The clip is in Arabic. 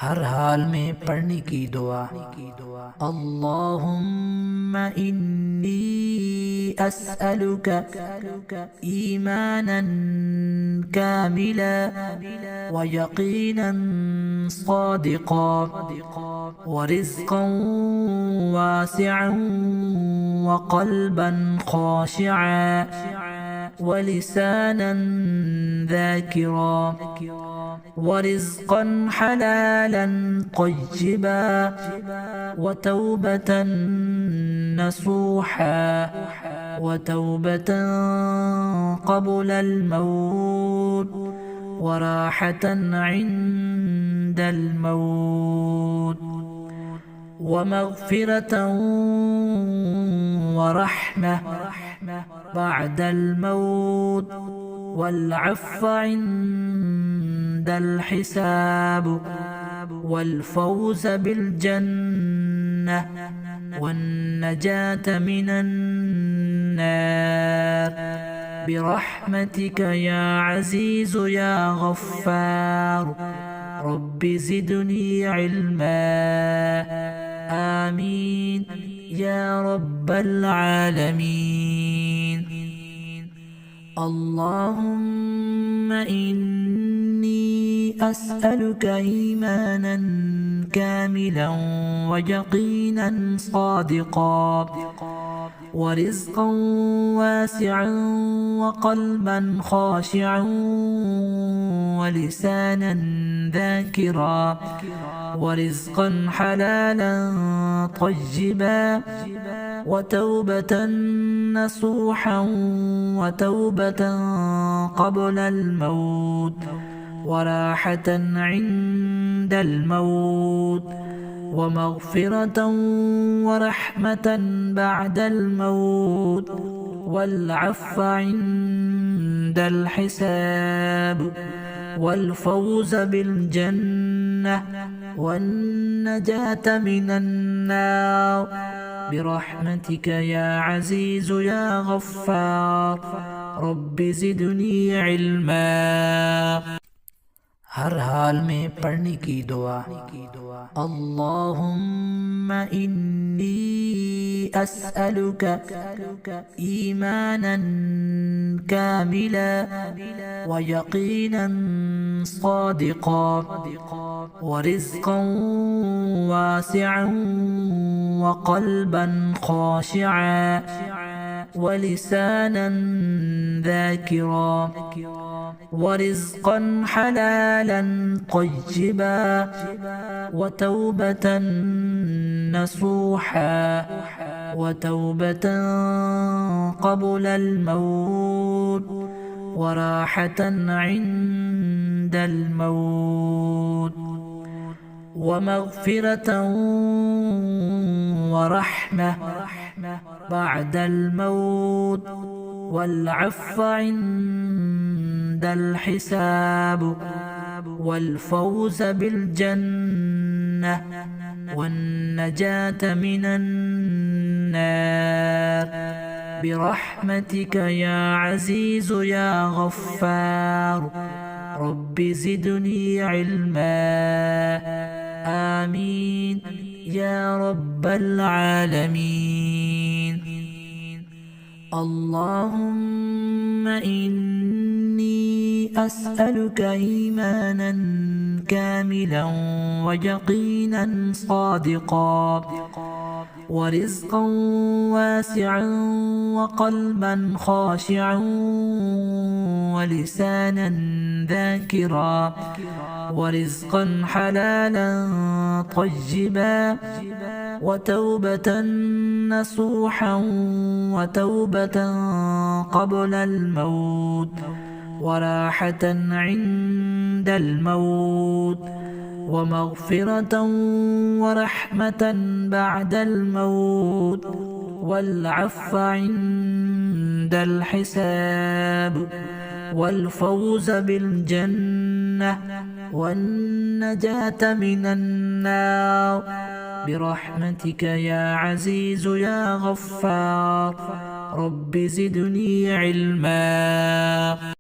हर हाल में पढ़ने की दुआ। अल्लाहुम्मा इन्नी अस्अलुका ईमानन कामिला व यकीनन सादिका व रिज़्क़न वासिअन व क़ल्बन ख़ाशिअन व लिसानन ज़ाकिरा ورزقا حلالا طيبا وتوبة نصوحا وتوبة قبل الموت وراحة عند الموت ومغفرة ورحمة بعد الموت والعفو عند الحساب والفوز بالجنة والنجاة من النار برحمتك يا عزيز يا غفار رب زدني علما آمين يا رب العالمين. اللهم إني أسألك إيمانا كاملا ويقينا صادقا ورزقا واسعا وقلبا خاشعا ولسانا ذاكرا ورزقا حلالا طيبا وتوبة نصوحا وتوبة قبل الموت وراحة عند الموت ومغفرة ورحمة بعد الموت والعفو عند الحساب والفوز بالجنة والنجاة من النار برحمتك يا عزيز يا غفار رب زدني علما. हर हाल में पढ़ने की दुआ। अल्लाहुम्मा इन्नी अस्अलुका ईमानन कामिला व यकीनन सादिका व रिज़्क़न वासिअन व क़ल्बन ख़ाशिअन ولسانا ذاكرا ورزقا حلالا طيبا وتوبة نصوحا وتوبة قبل الموت وراحة عند الموت ومغفرة ورحمة بعد الموت والعفو عند الحساب والفوز بالجنة والنجاة من النار برحمتك يا عزيز يا غفار رب زدني علما آمين يا رب العالمين. اللهم إني أسألك إيمانا كاملا ويقينا صادقا ورزقا واسعا وقلبا خاشعا ولسانا ذاكرا ورزقا حلالا طيبا وتوبة نصوحا وتوبة قبل الموت وراحة عند الموت ومغفرة ورحمة بعد الموت والعفو عند الحساب والفوز بالجنة والنجاة من النار برحمتك يا عزيز يا غفار رب زدني علما.